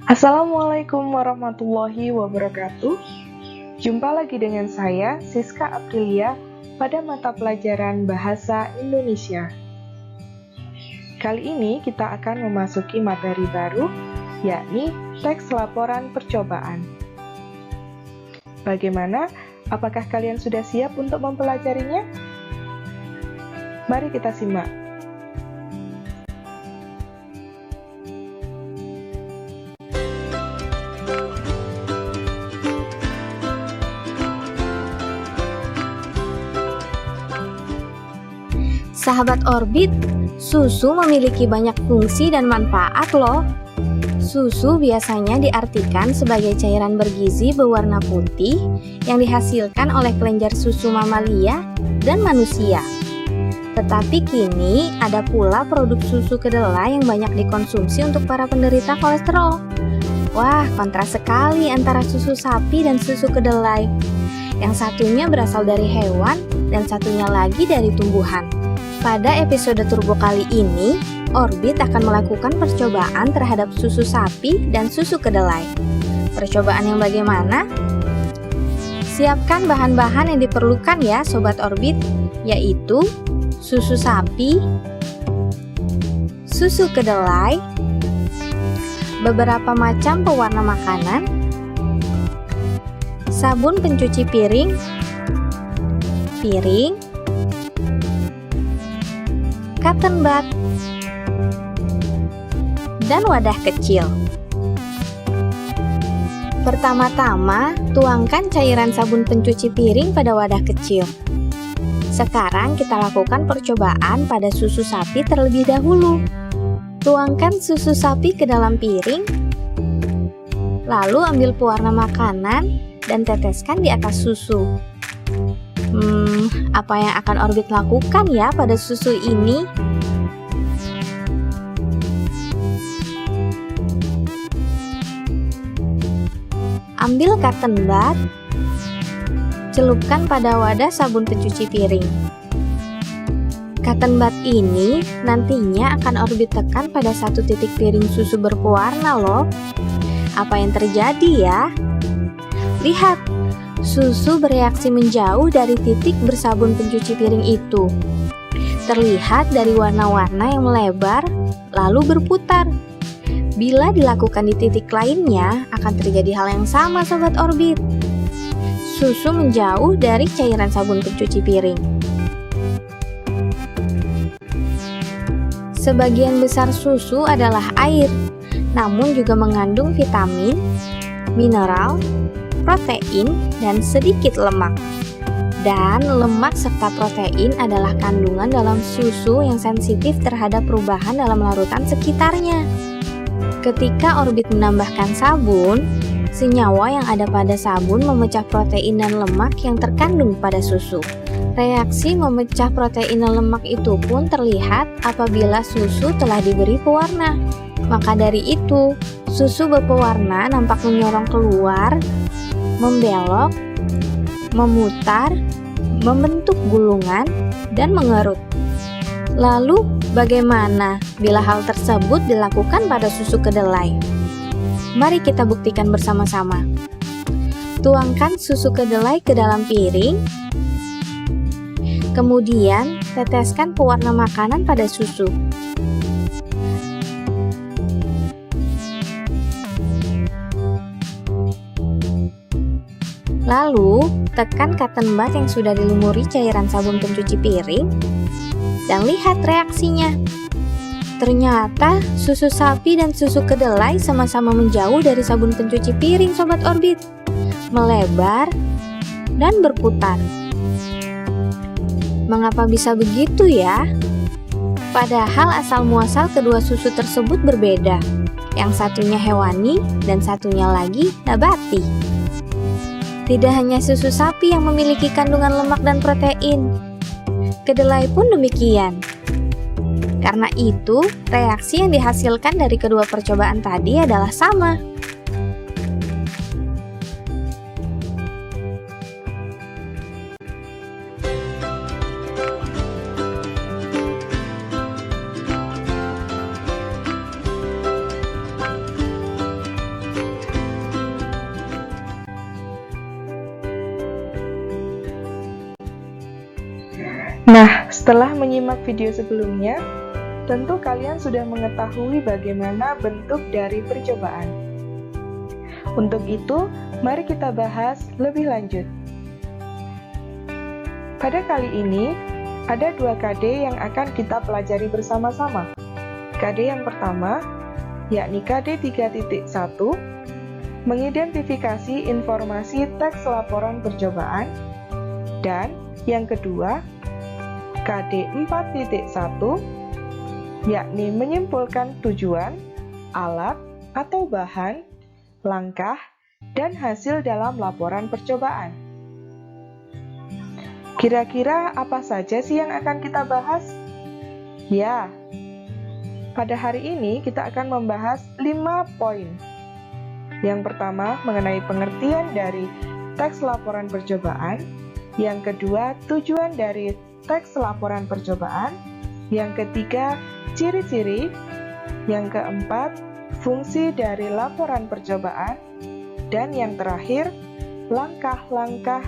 Assalamualaikum warahmatullahi wabarakatuh. Jumpa lagi dengan saya, Siska Aprilia, pada mata pelajaran Bahasa Indonesia. Kali ini kita akan memasuki materi baru, yakni teks laporan percobaan. Bagaimana? Apakah kalian sudah siap untuk mempelajarinya? Mari kita simak. Sahabat Orbit, susu memiliki banyak fungsi dan manfaat loh. Susu biasanya diartikan sebagai cairan bergizi berwarna putih yang dihasilkan oleh kelenjar susu mamalia dan manusia. Tetapi kini ada pula produk susu kedelai yang banyak dikonsumsi untuk para penderita kolesterol. Wah, kontras sekali antara susu sapi dan susu kedelai. Yang satunya berasal dari hewan dan satunya lagi dari tumbuhan. Pada episode turbo kali ini, Orbit akan melakukan percobaan terhadap susu sapi dan susu kedelai. Percobaan yang bagaimana? Siapkan bahan-bahan yang diperlukan ya Sobat Orbit, yaitu susu sapi, susu kedelai, beberapa macam pewarna makanan, sabun pencuci piring, cotton bud, dan wadah kecil. Pertama-tama, tuangkan cairan sabun pencuci piring pada wadah kecil. Sekarang kita lakukan percobaan pada susu sapi terlebih dahulu. Tuangkan susu sapi ke dalam piring, lalu ambil pewarna makanan dan teteskan di atas susu. Apa yang akan Orbit lakukan ya pada susu ini? Ambil cotton bud, celupkan pada wadah sabun pencuci piring. Cotton bud ini nantinya akan Orbit tekan pada satu titik piring susu berpewarna loh. Apa yang terjadi ya? Lihat, susu bereaksi menjauh dari titik bersabun pencuci piring itu. Terlihat dari warna-warna yang melebar, lalu berputar. Bila dilakukan di titik lainnya, akan terjadi hal yang sama Sobat Orbit. Susu menjauh dari cairan sabun pencuci piring. Sebagian besar susu adalah air, namun juga mengandung vitamin, mineral, protein, dan sedikit lemak. Dan lemak serta protein adalah kandungan dalam susu yang sensitif terhadap perubahan dalam larutan sekitarnya. Ketika Orbit menambahkan sabun, senyawa yang ada pada sabun memecah protein dan lemak yang terkandung pada susu. Reaksi memecah protein dan lemak itu pun terlihat apabila susu telah diberi pewarna. Maka dari itu, susu berpewarna nampak menyorong keluar, membelok, memutar, membentuk gulungan, dan mengerut. Lalu, bagaimana bila hal tersebut dilakukan pada susu kedelai? Mari kita buktikan bersama-sama. Tuangkan susu kedelai ke dalam piring, kemudian teteskan pewarna makanan pada susu. Lalu, tekan cotton bud yang sudah dilumuri cairan sabun pencuci piring dan lihat reaksinya. Ternyata susu sapi dan susu kedelai sama-sama menjauh dari sabun pencuci piring Sobat Orbit, melebar dan berputar. Mengapa bisa begitu ya? Padahal asal-muasal kedua susu tersebut berbeda. Yang satunya hewani dan satunya lagi nabati. Tidak hanya susu sapi yang memiliki kandungan lemak dan protein, kedelai pun demikian. Karena itu, reaksi yang dihasilkan dari kedua percobaan tadi adalah sama. Nah, setelah menyimak video sebelumnya, tentu kalian sudah mengetahui bagaimana bentuk dari percobaan. Untuk itu, mari kita bahas lebih lanjut. Pada kali ini, ada 2 KD yang akan kita pelajari bersama-sama. KD yang pertama, yakni KD 3.1, mengidentifikasi informasi teks laporan percobaan, dan yang kedua, KD 4.1, yakni menyimpulkan tujuan, alat, atau bahan, langkah, dan hasil dalam laporan percobaan. Kira-kira apa saja sih yang akan kita bahas? Ya, pada hari ini kita akan membahas 5 poin. Yang pertama, mengenai pengertian dari teks laporan percobaan. Yang kedua, tujuan dari teks laporan percobaan. Yang ketiga, ciri-ciri. Yang keempat, fungsi dari laporan percobaan. Dan yang terakhir, langkah-langkah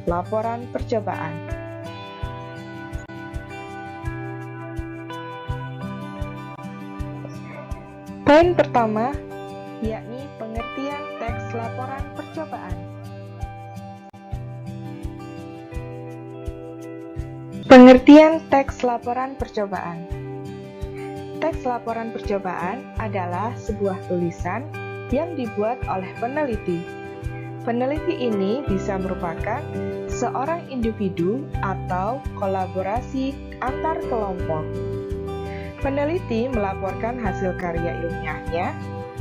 laporan percobaan. Poin pertama, yakni pengertian teks laporan percobaan. Pengertian teks laporan percobaan. Teks laporan percobaan adalah sebuah tulisan yang dibuat oleh peneliti. Peneliti ini bisa merupakan seorang individu atau kolaborasi antar kelompok. Peneliti melaporkan hasil karya ilmiahnya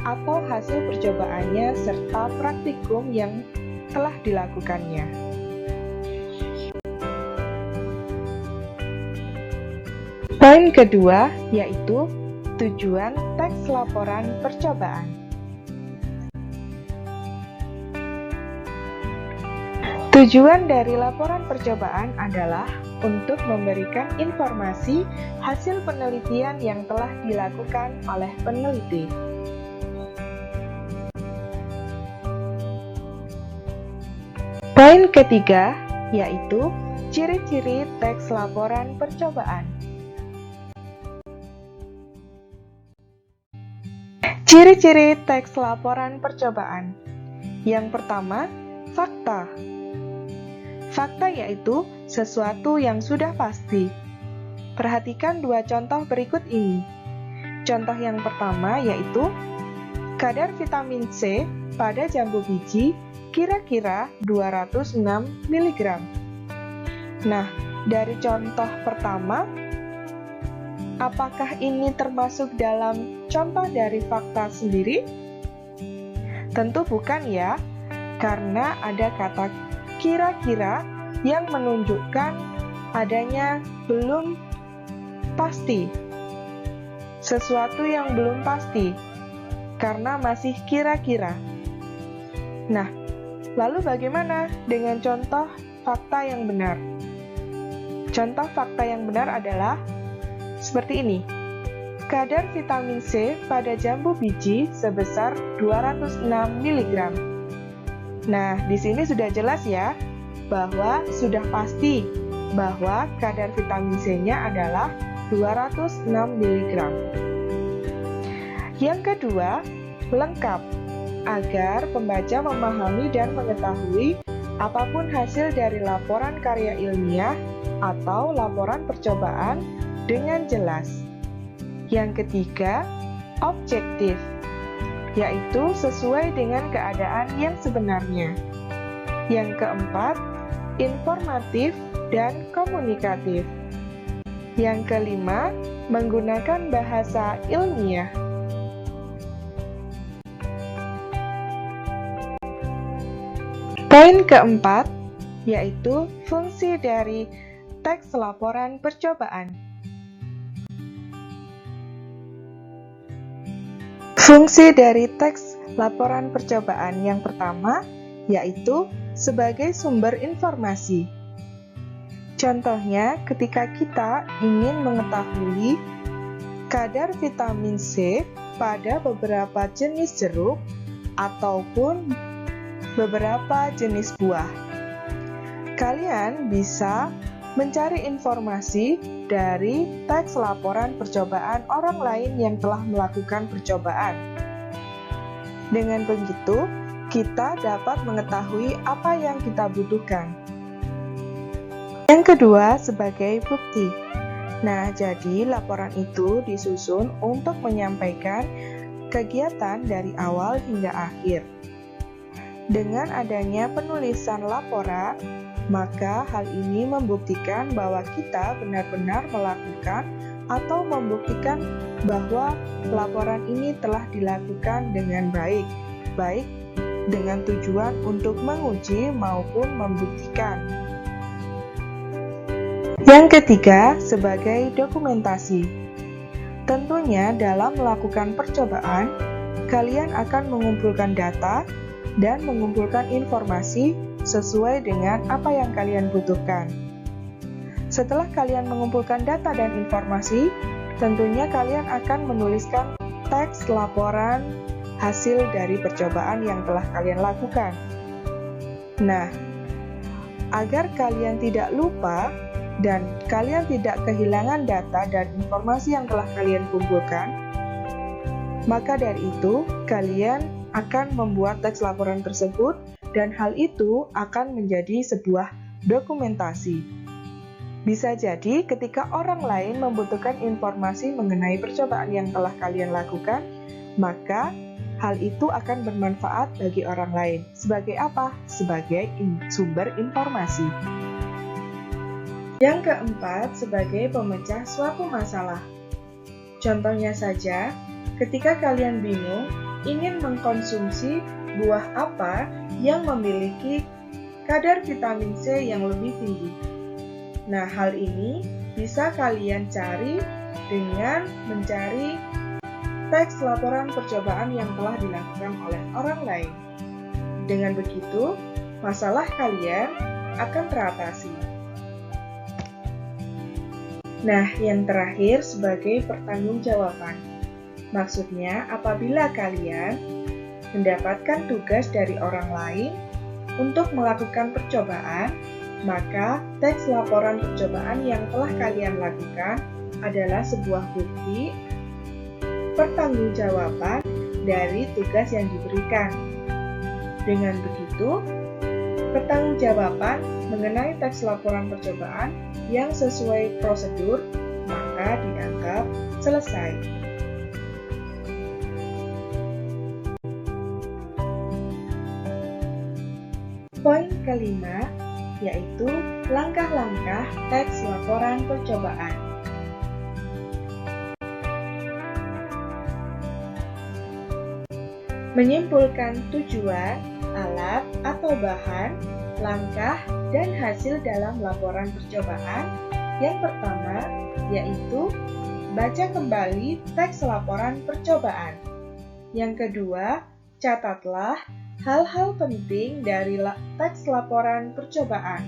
atau hasil percobaannya serta praktikum yang telah dilakukannya. Poin kedua yaitu tujuan teks laporan percobaan. Tujuan dari laporan percobaan adalah untuk memberikan informasi hasil penelitian yang telah dilakukan oleh peneliti. Poin ketiga yaitu ciri-ciri teks laporan percobaan. Ciri-ciri teks laporan percobaan. Yang pertama, fakta. Fakta yaitu sesuatu yang sudah pasti. Perhatikan 2 contoh berikut ini. Contoh yang pertama yaitu kadar vitamin C pada jambu biji kira-kira 206 mg. Nah, dari contoh pertama, apakah ini termasuk dalam contoh dari fakta sendiri? Tentu bukan ya, karena ada kata kira-kira yang menunjukkan adanya belum pasti. Sesuatu yang belum pasti, karena masih kira-kira. Nah, lalu bagaimana dengan contoh fakta yang benar? Contoh fakta yang benar adalah seperti ini. Kadar vitamin C pada jambu biji sebesar 206 mg. Nah, di sini sudah jelas ya, bahwa sudah pasti bahwa kadar vitamin C-nya adalah 206 mg. Yang kedua, lengkap, agar pembaca memahami dan mengetahui apapun hasil dari laporan karya ilmiah atau laporan percobaan dengan jelas. Yang ketiga, objektif, yaitu sesuai dengan keadaan yang sebenarnya. Yang keempat, informatif dan komunikatif. Yang kelima, menggunakan bahasa ilmiah. Poin keempat, yaitu fungsi dari teks laporan percobaan. Fungsi dari teks laporan percobaan yang pertama yaitu sebagai sumber informasi. Contohnya, ketika kita ingin mengetahui kadar vitamin C pada beberapa jenis jeruk ataupun beberapa jenis buah, kalian bisa mencari informasi dari teks laporan percobaan orang lain yang telah melakukan percobaan. Dengan begitu, kita dapat mengetahui apa yang kita butuhkan. Yang kedua, sebagai bukti. Nah, jadi laporan itu disusun untuk menyampaikan kegiatan dari awal hingga akhir. Dengan adanya penulisan laporan, maka hal ini membuktikan bahwa kita benar-benar melakukan atau membuktikan bahwa laporan ini telah dilakukan dengan baik, baik dengan tujuan untuk menguji maupun membuktikan. Yang ketiga, sebagai dokumentasi. Tentunya dalam melakukan percobaan, kalian akan mengumpulkan data dan mengumpulkan informasi sesuai dengan apa yang kalian butuhkan. Setelah kalian mengumpulkan data dan informasi, tentunya kalian akan menuliskan teks laporan hasil dari percobaan yang telah kalian lakukan. Nah, agar kalian tidak lupa dan kalian tidak kehilangan data dan informasi yang telah kalian kumpulkan, maka dari itu kalian akan membuat teks laporan tersebut dan hal itu akan menjadi sebuah dokumentasi. Bisa jadi ketika orang lain membutuhkan informasi mengenai percobaan yang telah kalian lakukan, maka hal itu akan bermanfaat bagi orang lain. Sebagai apa? Sebagai sumber informasi. Yang keempat, sebagai pemecah suatu masalah. Contohnya saja, ketika kalian bingung ingin mengkonsumsi buah apa yang memiliki kadar vitamin C yang lebih tinggi. Nah, hal ini bisa kalian cari dengan mencari teks laporan percobaan yang telah dilakukan oleh orang lain. Dengan begitu, masalah kalian akan teratasi. Nah, yang terakhir sebagai pertanggungjawaban. Maksudnya, apabila kalian mendapatkan tugas dari orang lain untuk melakukan percobaan, maka teks laporan percobaan yang telah kalian lakukan adalah sebuah bukti pertanggungjawaban dari tugas yang diberikan. Dengan begitu, pertanggungjawaban mengenai teks laporan percobaan yang sesuai prosedur maka dianggap selesai. Poin kelima, yaitu langkah-langkah teks laporan percobaan. Menyimpulkan tujuan, alat atau bahan, langkah, dan hasil dalam laporan percobaan. Yang pertama, yaitu baca kembali teks laporan percobaan. Yang kedua, catatlah hal-hal penting dari teks laporan percobaan.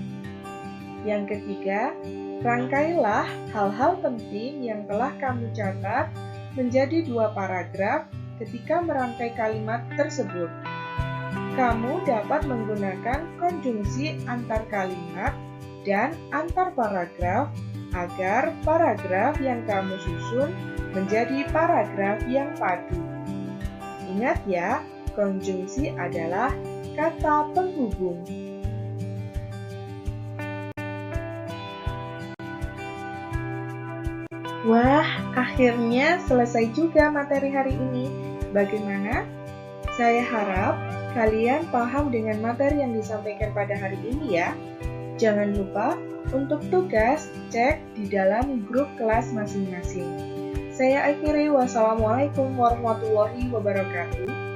Yang ketiga, rangkailah hal-hal penting yang telah kamu catat menjadi 2 paragraf ketika merangkai kalimat tersebut. Kamu dapat menggunakan konjungsi antar kalimat dan antar paragraf agar paragraf yang kamu susun menjadi paragraf yang padu. Ingat ya, konjungsi adalah kata penghubung. Wah, akhirnya selesai juga materi hari ini. Bagaimana? Saya harap kalian paham dengan materi yang disampaikan pada hari ini ya. Jangan lupa untuk tugas cek di dalam grup kelas masing-masing. Saya akhiri, wassalamualaikum warahmatullahi wabarakatuh.